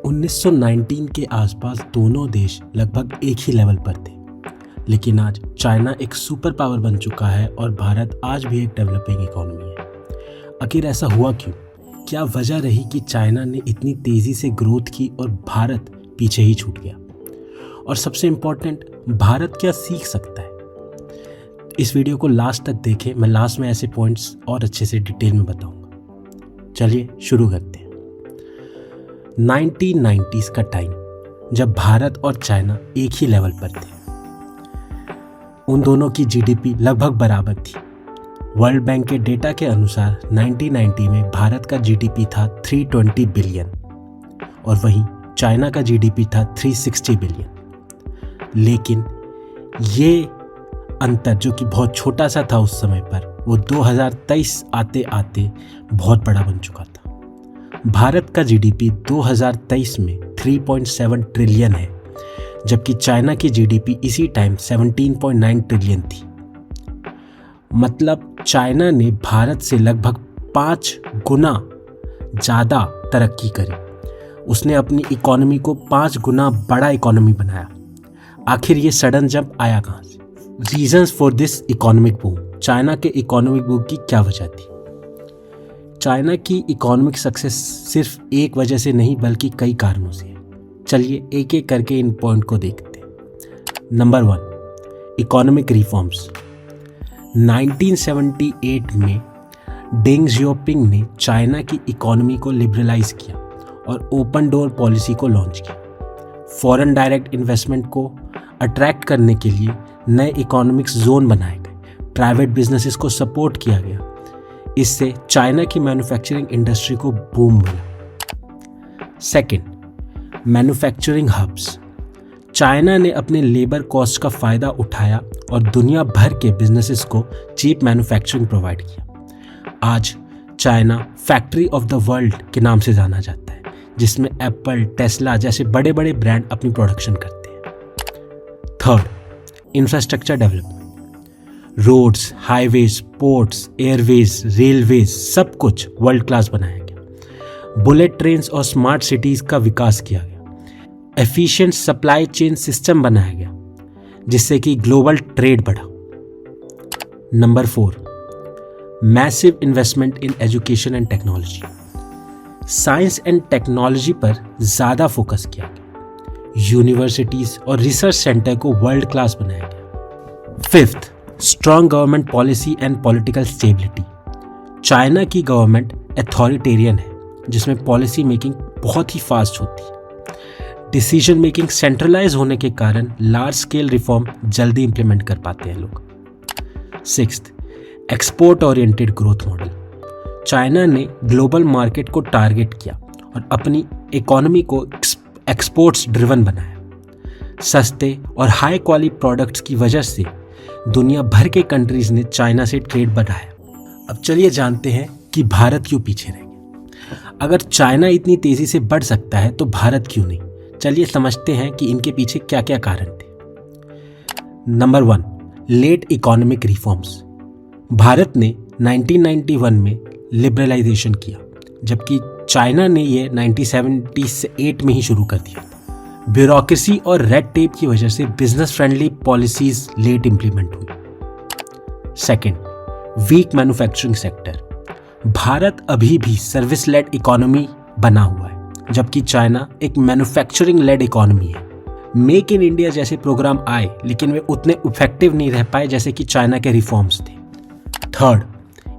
1919 के आसपास दोनों देश लगभग एक ही लेवल पर थे, लेकिन आज चाइना एक सुपर पावर बन चुका है और भारत आज भी एक डेवलपिंग इकोनॉमी है। आखिर ऐसा हुआ क्यों? क्या वजह रही कि चाइना ने इतनी तेज़ी से ग्रोथ की और भारत पीछे ही छूट गया? और सबसे इम्पोर्टेंट, भारत क्या सीख सकता है? इस वीडियो को लास्ट तक देखें, मैं लास्ट में ऐसे पॉइंट्स और अच्छे से डिटेल में बताऊंगा। चलिए शुरू करते हैं। 1990s का टाइम, जब भारत और चाइना एक ही लेवल पर थे। उन दोनों की जीडीपी लगभग बराबर थी। वर्ल्ड बैंक के डेटा के अनुसार 1990 में भारत का जीडीपी था 320 बिलियन और वहीं चाइना का जीडीपी था 360 बिलियन। लेकिन ये अंतर, जो कि बहुत छोटा सा था उस समय पर, वो 2023 आते आते बहुत बड़ा बन चुका था। भारत का जीडीपी 2023 में 3.7 ट्रिलियन है, जबकि चाइना की जीडीपी इसी टाइम 17.9 ट्रिलियन थी। मतलब चाइना ने भारत से लगभग 5 गुना ज़्यादा तरक्की करी। उसने अपनी इकोनॉमी को 5 गुना बड़ा इकोनॉमी बनाया। आखिर ये सडन जंप आया कहाँ से? Reasons for this economic boom. China के इकोनॉमिक बूम की क्या वजह थी? चाइना की इकोनॉमिक सक्सेस सिर्फ एक वजह से नहीं, बल्कि कई कारणों से है। चलिए एक एक करके इन पॉइंट को देखते हैं। Number 1, economic reforms. 1978 में डेंग जियोपिंग ने चाइना की इकोनॉमी को लिबरलाइज किया और ओपन डोर पॉलिसी को लॉन्च किया। फॉरेन डायरेक्ट इन्वेस्टमेंट को अट्रैक्ट करने के लिए नए इकोनॉमिक जोन बनाए गए, प्राइवेट बिजनेसेस को सपोर्ट किया गया। इससे चाइना की मैन्युफैक्चरिंग इंडस्ट्री को बूम मिला। Second, manufacturing hubs. चाइना ने अपने लेबर कॉस्ट का फ़ायदा उठाया और दुनिया भर के बिजनेसेस को चीप मैन्युफैक्चरिंग प्रोवाइड किया। आज China factory of the world के नाम से जाना जाता है, जिसमें एप्पल, टेस्ला जैसे बड़े बड़े ब्रांड अपनी प्रोडक्शन करते हैं। Third, infrastructure development. Roads, highways, ports, airways, railways, सब कुछ वर्ल्ड क्लास बनाया गया। बुलेट ट्रेन्स और स्मार्ट सिटीज़ का विकास किया गया। एफिशिएंट सप्लाई चेन सिस्टम बनाया गया, जिससे कि ग्लोबल ट्रेड बढ़ा। Number 4, massive investment in education and technology. Science and technology पर ज़्यादा फोकस किया गया। यूनिवर्सिटीज़ और रिसर्च सेंटर को वर्ल्ड क्लास बनाया गया। Fifth, strong government policy and political stability. China की गवर्नमेंट अथॉरिटेरियन है, जिसमें पॉलिसी मेकिंग बहुत ही फास्ट होती है। डिसीजन मेकिंग सेंट्रलाइज होने के कारण लार्ज स्केल रिफॉर्म जल्दी इंप्लीमेंट कर पाते हैं लोग। Sixth, export oriented growth model. China ने ग्लोबल मार्केट को टारगेट किया और अपनी इकोनॉमी को एक्सपोर्ट्स ड्रिवन बनाया। सस्ते और हाई क्वालिटी प्रोडक्ट्स की वजह से दुनिया भर के कंट्रीज ने चाइना से ट्रेड बढ़ाया। अब चलिए जानते हैं कि भारत क्यों पीछे रह गया। अगर चाइना इतनी तेजी से बढ़ सकता है तो भारत क्यों नहीं? चलिए समझते हैं कि इनके पीछे क्या क्या कारण थे। Number 1, late economic reforms. Bharat ने 1991 में लिबरलाइजेशन किया, जबकि चाइना ने यह 1978 में ही शुरू कर दिया। ब्यूरोक्रेसी और रेड टेप की वजह से business friendly policies late implement हुई। Second, week manufacturing sector. Bharat अभी भी सर्विस लेड इकोनॉमी बना हुआ है, जबकि चाइना एक मैन्युफैक्चरिंग लेड इकोनॉमी है। मेक इन इंडिया जैसे प्रोग्राम आए, लेकिन वे उतने इफेक्टिव नहीं रह पाए जैसे कि चाइना के रिफॉर्म्स थे। थर्ड,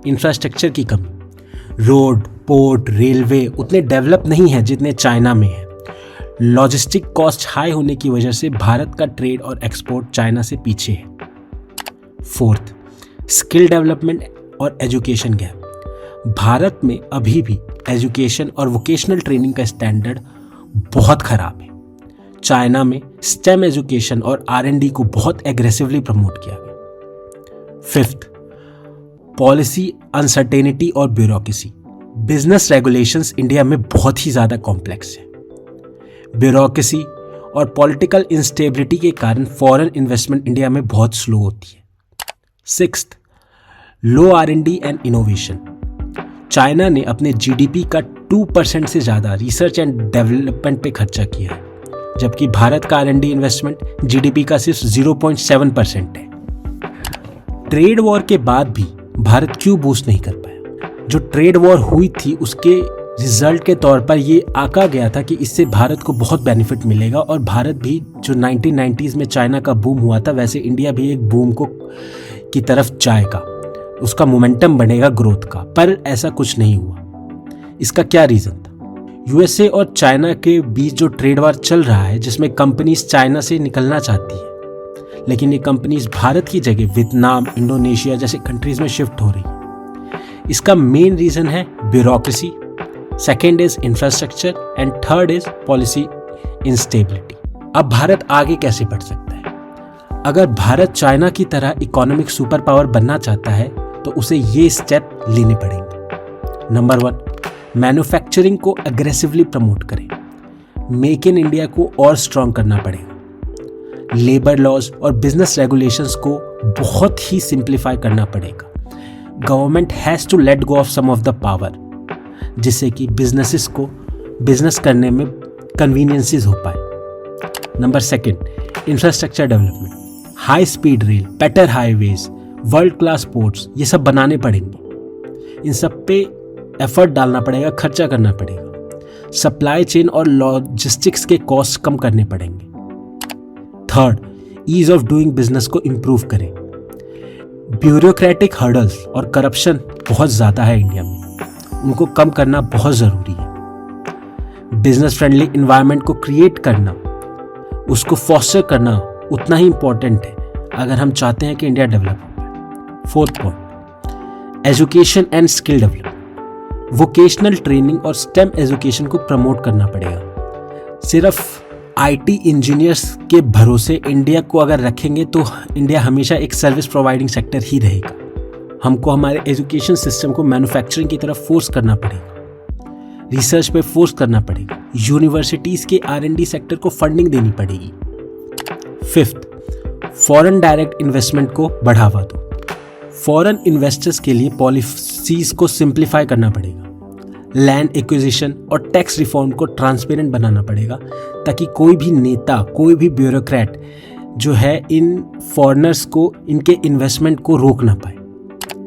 इंफ्रास्ट्रक्चर की कमी। रोड, पोर्ट, रेलवे उतने डेवलप नहीं है जितने चाइना में है। लॉजिस्टिक कॉस्ट हाई होने की वजह से भारत का ट्रेड और एक्सपोर्ट चाइना से पीछे है। फोर्थ, स्किल डेवलपमेंट और एजुकेशन गैप। भारत में अभी भी एजुकेशन और वोकेशनल ट्रेनिंग का स्टैंडर्ड बहुत खराब है। चाइना में स्टेम एजुकेशन और R&D को बहुत एग्रेसिवली प्रमोट किया गया। फिफ्थ, पॉलिसी अनसर्टेनिटी और ब्यूरोक्रेसी। बिजनेस रेगुलेशंस इंडिया में बहुत ही ज़्यादा कॉम्प्लेक्स है। ब्यूरोक्रेसी और पॉलिटिकल इंस्टेबिलिटी के कारण फॉरेन इन्वेस्टमेंट इंडिया में बहुत स्लो होती है। Sixth, low R&D and innovation. China ने अपने GDP का 2% से ज़्यादा रिसर्च एंड डेवलपमेंट पे खर्चा किया है, जबकि भारत का R&D इन्वेस्टमेंट जीडीपी का सिर्फ 0.7% है। ट्रेड वॉर के बाद भी भारत क्यों बूस्ट नहीं कर पाया? जो ट्रेड वॉर हुई थी उसके रिजल्ट के तौर पर ये आका गया था कि इससे भारत को बहुत बेनिफिट मिलेगा और भारत भी जो 1990s में चाइना का बूम हुआ था वैसे इंडिया भी एक बूम की तरफ जाएगा, उसका मोमेंटम बनेगा ग्रोथ का। पर ऐसा कुछ नहीं हुआ। इसका क्या रीज़न था? यूएसए और चाइना के बीच जो ट्रेड वार चल रहा है जिसमें कंपनीज चाइना से निकलना चाहती है, लेकिन ये कंपनीज भारत की जगह वियतनाम, इंडोनेशिया जैसे कंट्रीज में शिफ्ट हो रही है। इसका मेन रीज़न है bureaucracy, second is infrastructure and third is policy instability. अब भारत आगे कैसे बढ़ सकता है? अगर भारत चाइना की तरह इकोनॉमिक सुपर पावर बनना चाहता है तो उसे ये स्टेप लेने पड़ेंगे। नंबर 1, मैन्युफैक्चरिंग को अग्रेसिवली प्रमोट करें। मेक इन इंडिया को और स्ट्रॉन्ग करना पड़ेगा। लेबर लॉज और बिजनेस रेगुलेशंस को बहुत ही सिंप्लीफाई करना पड़ेगा। Government has to let go of some of the power, जिससे कि बिजनेसेस को बिजनेस करने में कन्वीनियंसेस हो पाए। Number 2, infrastructure development, high speed rail, better highways, world class ports, ये सब बनाने पड़ेंगे। इन सब पे एफर्ट डालना पड़ेगा, खर्चा करना पड़ेगा। सप्लाई चेन और लॉजिस्टिक्स के कॉस्ट कम करने पड़ेंगे। Third, ease of doing business को इम्प्रूव करें। ब्यूरोक्रेटिक हर्डल्स और करप्शन बहुत ज़्यादा है इंडिया में, उनको कम करना बहुत ज़रूरी है। बिजनेस फ्रेंडली इन्वायरमेंट को क्रिएट करना, उसको फॉस्टर करना उतना ही इम्पोर्टेंट है अगर हम चाहते हैं कि इंडिया डेवलप हो। Fourth point, education and skill development, vocational training और स्टेम एजुकेशन को प्रमोट करना पड़ेगा। सिर्फ आईटी इंजीनियर्स के भरोसे इंडिया को अगर रखेंगे तो इंडिया हमेशा एक सर्विस प्रोवाइडिंग सेक्टर ही रहेगा। हमको हमारे एजुकेशन सिस्टम को मैन्युफैक्चरिंग की तरफ फोर्स करना पड़ेगा, रिसर्च पे फोर्स करना पड़ेगा, यूनिवर्सिटीज़ के R&D सेक्टर को फंडिंग देनी पड़ेगी। फिफ्थ, फॉरेन डायरेक्ट इन्वेस्टमेंट को बढ़ावा दो। फॉरेन इन्वेस्टर्स के लिए पॉलिसीज को सिंप्लीफाई करना पड़ेगा। लैंड एक्विजिशन और टैक्स रिफॉर्म को ट्रांसपेरेंट बनाना पड़ेगा ताकि कोई भी नेता, कोई भी ब्यूरोक्रेट जो है इन फॉरेनर्स को, इनके इन्वेस्टमेंट को रोक ना पाए।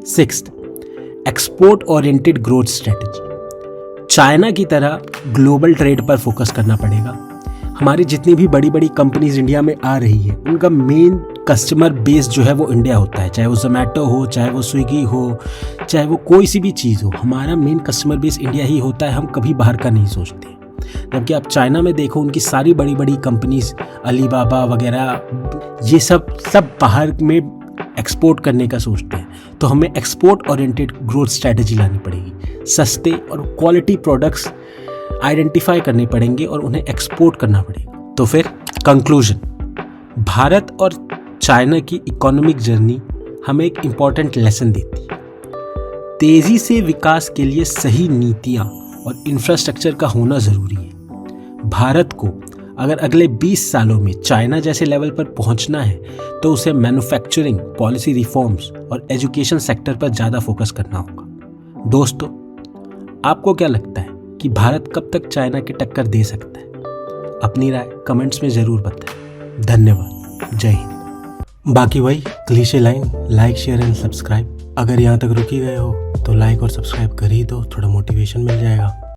Sixth, export oriented growth strategy, China की तरह ग्लोबल ट्रेड पर फोकस करना पड़ेगा। हमारी जितनी भी बड़ी बड़ी कंपनीज इंडिया में आ रही है उनका मेन कस्टमर बेस जो है वो इंडिया होता है, चाहे वो जोमेटो हो, चाहे वो स्विगी हो, चाहे वो कोई सी भी चीज़ हो, हमारा मेन कस्टमर बेस इंडिया ही होता है। हम कभी बाहर का नहीं सोचते। जबकि आप चाइना में देखो उनकी सारी बड़ी बड़ी कंपनीज, अलीबाबा वगैरह, ये सब बाहर में एक्सपोर्ट करने का सोचते हैं। तो हमें एक्सपोर्ट ओरिएंटेड ग्रोथ स्ट्रैटेजी लानी पड़ेगी। सस्ते और क्वालिटी प्रोडक्ट्स आइडेंटिफाई करने पड़ेंगे और उन्हें एक्सपोर्ट करना पड़ेगा। तो फिर कंक्लूजन, भारत और चाइना की इकोनॉमिक जर्नी हमें एक इम्पॉर्टेंट लेसन देती है। तेज़ी से विकास के लिए सही नीतियाँ और इंफ्रास्ट्रक्चर का होना ज़रूरी है। भारत को अगर अगले 20 सालों में चाइना जैसे लेवल पर पहुंचना है तो उसे मैन्युफैक्चरिंग, पॉलिसी रिफॉर्म्स और एजुकेशन सेक्टर पर ज़्यादा फोकस करना होगा। दोस्तों, आपको क्या लगता है कि भारत कब तक चाइना की टक्कर दे सकता है? अपनी राय कमेंट्स में ज़रूर बताएं। धन्यवाद। जय हिंद। बाकी वही cliché line, like, share and subscribe. अगर यहाँ तक रुक ही गए हो तो लाइक और सब्सक्राइब कर ही दो, थोड़ा मोटिवेशन मिल जाएगा।